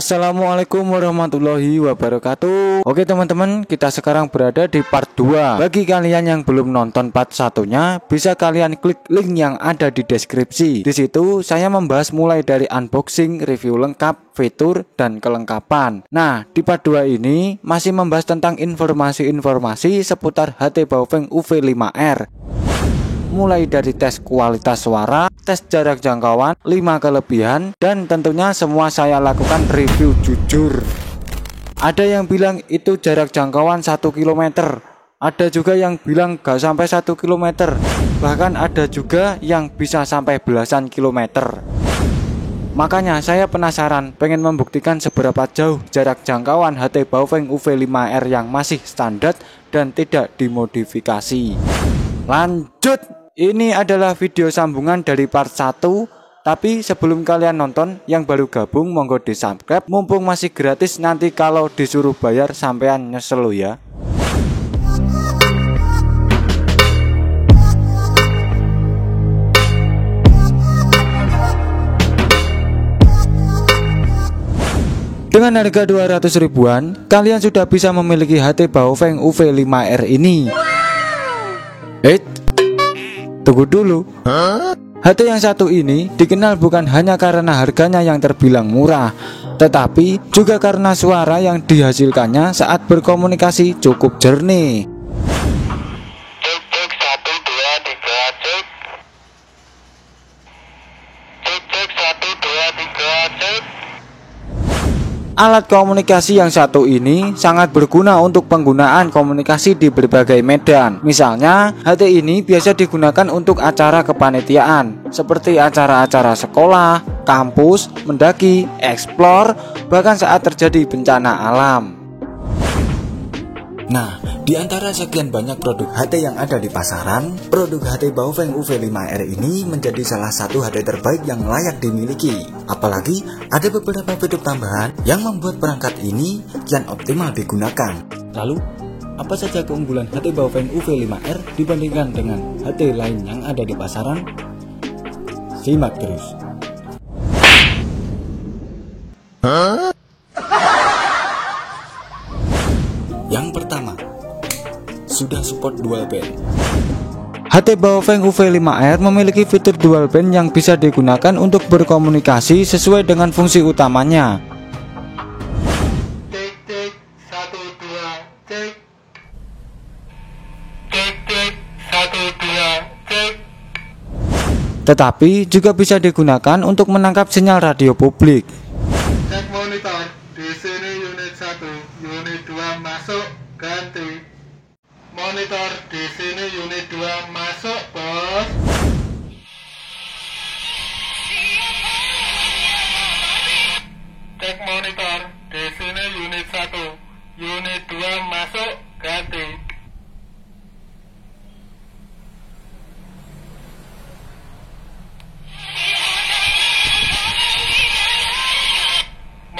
Assalamualaikum warahmatullahi wabarakatuh. Oke teman-teman, kita sekarang berada di part 2. Bagi kalian yang belum nonton part 1-nya, bisa kalian klik link yang ada di deskripsi. Di situ saya membahas mulai dari unboxing, review lengkap, fitur, dan kelengkapan. Nah, di part 2 ini masih membahas tentang informasi-informasi seputar HT Baofeng UV5R. Mulai dari tes kualitas suara, tes jarak jangkauan, 5 kelebihan, dan tentunya semua saya lakukan review jujur. Ada yang bilang itu jarak jangkauan 1 km, ada juga yang bilang gak sampai 1 km, bahkan ada juga yang bisa sampai belasan kilometer. Makanya saya penasaran, pengen membuktikan seberapa jauh jarak jangkauan HT Baofeng UV5R yang masih standar dan tidak dimodifikasi. Lanjut! Ini adalah video sambungan dari part 1. Tapi sebelum kalian nonton, yang baru gabung monggo di subscribe, mumpung masih gratis. Nanti kalau disuruh bayar sampean nyesel lo ya. Dengan harga 200 ribuan, kalian sudah bisa memiliki HT Baofeng UV5R ini. Tunggu dulu. HT yang satu ini dikenal bukan hanya karena harganya yang terbilang murah, tetapi juga karena suara yang dihasilkannya saat berkomunikasi cukup jernih. Cek 1 2 3 cek. Cek 1 2 3 cek. Alat komunikasi yang satu ini sangat berguna untuk penggunaan komunikasi di berbagai medan. Misalnya, HT ini biasa digunakan untuk acara kepanitiaan, seperti acara-acara sekolah, kampus, mendaki, eksplor, bahkan saat terjadi bencana alam. Nah, di antara sekian banyak produk HT yang ada di pasaran, produk HT Baofeng UV5R ini menjadi salah satu HT terbaik yang layak dimiliki. Apalagi ada beberapa fitur tambahan yang membuat perangkat ini kian optimal digunakan. Lalu, apa saja keunggulan HT Baofeng UV5R dibandingkan dengan HT lain yang ada di pasaran? Simak terus. Yang pertama, sudah support dual band. HT Baofeng UV5R memiliki fitur dual band yang bisa digunakan untuk berkomunikasi sesuai dengan fungsi utamanya. Cek 1 2 cek. Cek 1 2 cek. Tetapi juga bisa digunakan untuk menangkap sinyal radio publik. Cek monitor. Di sini unit 1, unit 2 masuk, ganti. Monitor di sini unit 2 masuk, bos. Cek monitor di sini unit 1, unit 2 masuk, ganti.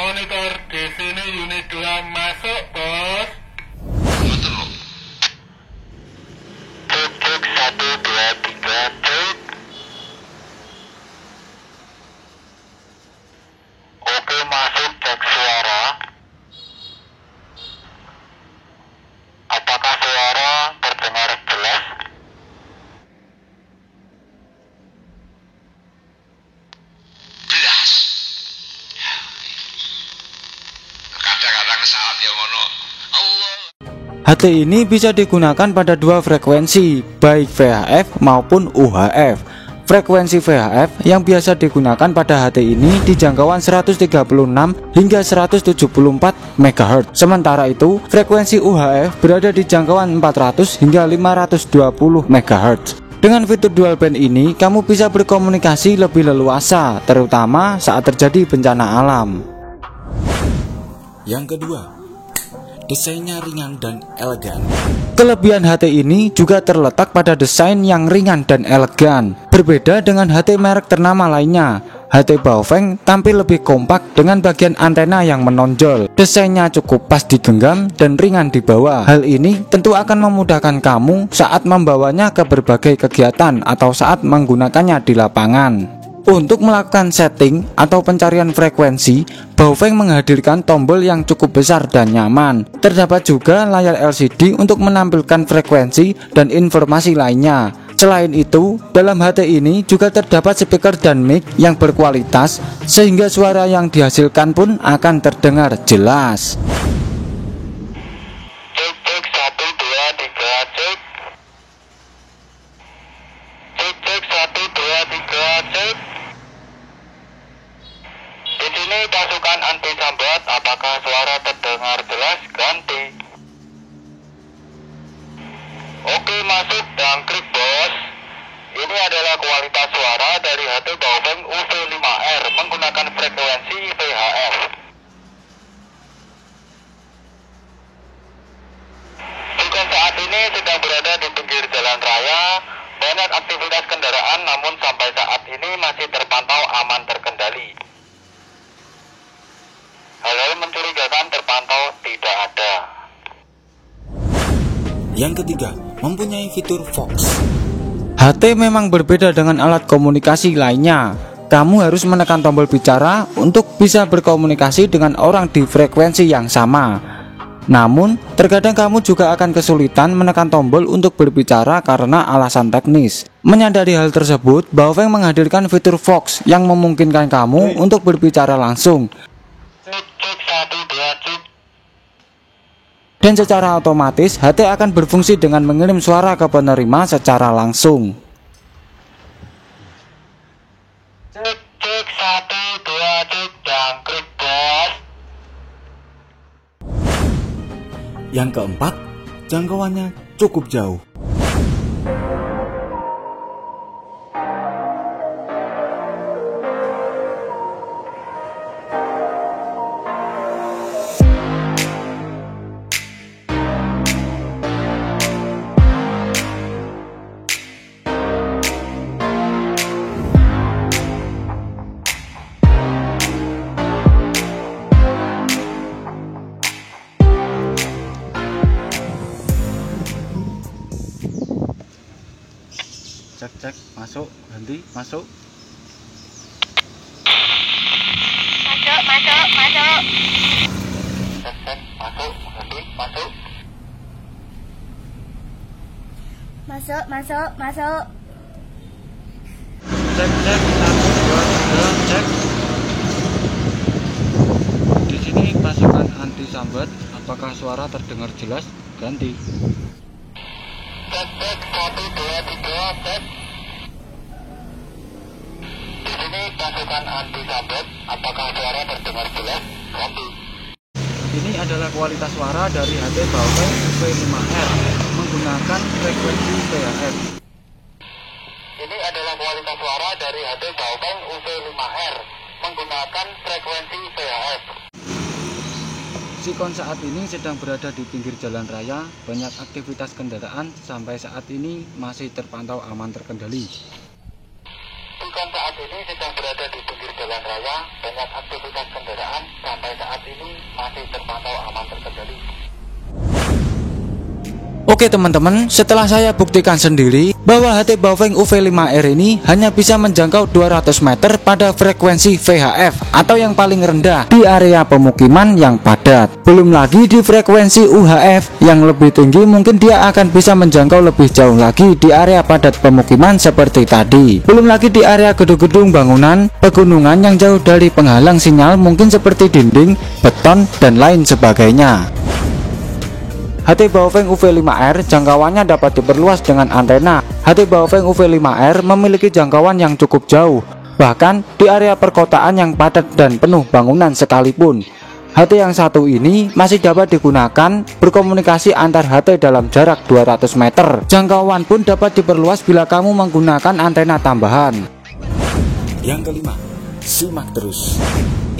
Monitor di sini unit 2 masuk, bos. Cek 1 2 3 cek. Oke, masuk. Cek suara. Apakah suara terdengar jelas? Jelas. Kadang-kadang saat ya mono. Allah. HT ini bisa digunakan pada dua frekuensi, baik VHF maupun UHF. Frekuensi VHF yang biasa digunakan pada HT ini di jangkauan 136 hingga 174 MHz. Sementara itu, frekuensi UHF berada di jangkauan 400 hingga 520 MHz. Dengan fitur dual band ini, kamu bisa berkomunikasi lebih leluasa, terutama saat terjadi bencana alam. Yang kedua, desainnya ringan dan elegan. Kelebihan HT ini juga terletak pada desain yang ringan dan elegan. Berbeda dengan HT merek ternama lainnya, HT Baofeng tampil lebih kompak dengan bagian antena yang menonjol. Desainnya cukup pas digenggam dan ringan dibawa. Hal ini tentu akan memudahkan kamu saat membawanya ke berbagai kegiatan atau saat menggunakannya di lapangan. Untuk melakukan setting atau pencarian frekuensi, Baofeng menghadirkan tombol yang cukup besar dan nyaman. Terdapat juga layar LCD untuk menampilkan frekuensi dan informasi lainnya. Selain itu, dalam HT ini juga terdapat speaker dan mic yang berkualitas, sehingga suara yang dihasilkan pun akan terdengar jelas. Cek cek 1 2 3 cek. Cek cek 1 2 3 cek. Di sini pasukan anti sambat, apakah suara terdengar jelas? Ganti. Oke, masuk dan klik bos. Ini adalah kualitas suara dari HT Baofeng UV5R menggunakan frekuensi VHF. Juga saat ini sedang berada di pinggir jalan raya, banyak aktivitas kendaraan namun sampai saat ini masih terpantau aman terkendali. Hal-hal mencurigakan terpantau tidak ada. Yang ketiga, mempunyai fitur Vox. HT memang berbeda dengan alat komunikasi lainnya. Kamu harus menekan tombol bicara untuk bisa berkomunikasi dengan orang di frekuensi yang sama. Namun, terkadang kamu juga akan kesulitan menekan tombol untuk berbicara karena alasan teknis. Menyadari hal tersebut, Baofeng menghadirkan fitur Vox yang memungkinkan kamu untuk berbicara langsung. Cek cek 1 2 cek. Dan secara otomatis HT akan berfungsi dengan mengirim suara ke penerima secara langsung. Cek cek 1 2 cek dan klik bos. Yang keempat, jangkauannya cukup jauh. Cek, masuk, ganti, masuk. Masuk. Cek masuk, ganti, masuk. Masuk. Cek, 1 2 3 cek. Di sini pasukan anti sambat, apakah suara terdengar jelas? Ganti. Cek cek 1 2 3 cek. Di sini pasukan anti sambat, apakah suara terdengar jelas? Ganti. Ini adalah kualitas suara dari HT Baofeng UV5R menggunakan frekuensi VHF. Ini adalah kualitas suara dari HT Baofeng UV5R menggunakan frekuensi VHF. Sikon saat ini sedang berada di pinggir jalan raya, banyak aktivitas kendaraan sampai saat ini masih terpantau aman terkendali. Sikon saat ini sedang berada di pinggir jalan raya, banyak aktivitas kendaraan sampai saat ini masih terpantau aman terkendali. Oke teman-teman, setelah saya buktikan sendiri bahwa HT Baofeng UV5R ini hanya bisa menjangkau 200 meter pada frekuensi VHF atau yang paling rendah di area pemukiman yang padat. Belum lagi di frekuensi UHF yang lebih tinggi, mungkin dia akan bisa menjangkau lebih jauh lagi di area padat pemukiman seperti tadi. Belum lagi di area gedung-gedung bangunan, pegunungan yang jauh dari penghalang sinyal mungkin seperti dinding, beton, dan lain sebagainya. HT Baofeng UV5R jangkauannya dapat diperluas dengan antena. HT Baofeng UV5R memiliki jangkauan yang cukup jauh, bahkan di area perkotaan yang padat dan penuh bangunan sekalipun. HT yang satu ini masih dapat digunakan berkomunikasi antar HT dalam jarak 200 meter. Jangkauan pun dapat diperluas bila kamu menggunakan antena tambahan. Yang kelima, simak terus.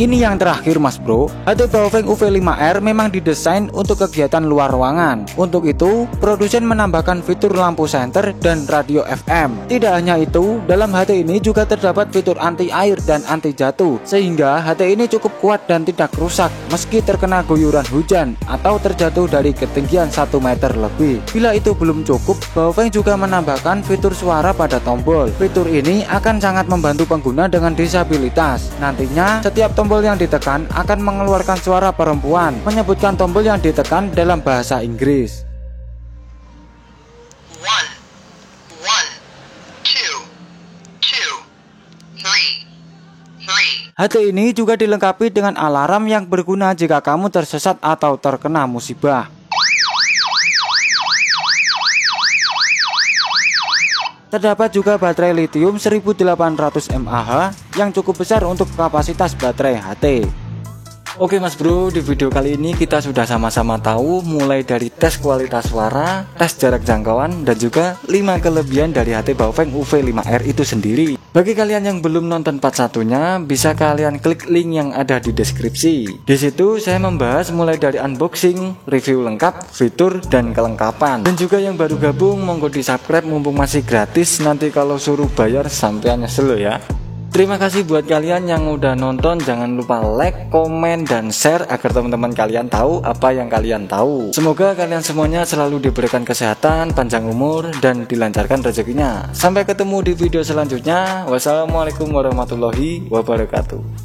Ini yang terakhir mas bro, HT Baofeng UV5R memang didesain untuk kegiatan luar ruangan. Untuk itu, produsen menambahkan fitur lampu senter dan radio FM. Tidak hanya itu, dalam HT ini juga terdapat fitur anti air dan anti jatuh, sehingga HT ini cukup kuat dan tidak rusak meski terkena guyuran hujan atau terjatuh dari ketinggian 1 meter lebih. Bila itu belum cukup, Baofeng juga menambahkan fitur suara pada tombol. Fitur ini akan sangat membantu pengguna dengan disabilitas. Nantinya, setiap tombol yang ditekan akan mengeluarkan suara perempuan, menyebutkan tombol yang ditekan dalam bahasa Inggris. 1, 1, 2, 2, 3, 3. HT ini juga dilengkapi dengan alarm yang berguna jika kamu tersesat atau terkena musibah. Terdapat juga baterai lithium 1800 mAh yang cukup besar untuk kapasitas baterai HT. Oke mas bro, di video kali ini kita sudah sama-sama tahu mulai dari tes kualitas suara, tes jarak jangkauan, dan juga 5 kelebihan dari HT Baofeng UV5R itu sendiri. Bagi kalian yang belum nonton part satunya, bisa kalian klik link yang ada di deskripsi. Di situ saya membahas mulai dari unboxing, review lengkap, fitur, dan kelengkapan. Dan juga yang baru gabung, monggo di subscribe mumpung masih gratis, nanti kalau suruh bayar sampean nyesel loh ya. Terima kasih buat kalian yang udah nonton. Jangan lupa like, komen, dan share agar teman-teman kalian tahu apa yang kalian tahu. Semoga kalian semuanya selalu diberikan kesehatan, panjang umur, dan dilancarkan rezekinya. Sampai ketemu di video selanjutnya. Wassalamualaikum warahmatullahi wabarakatuh.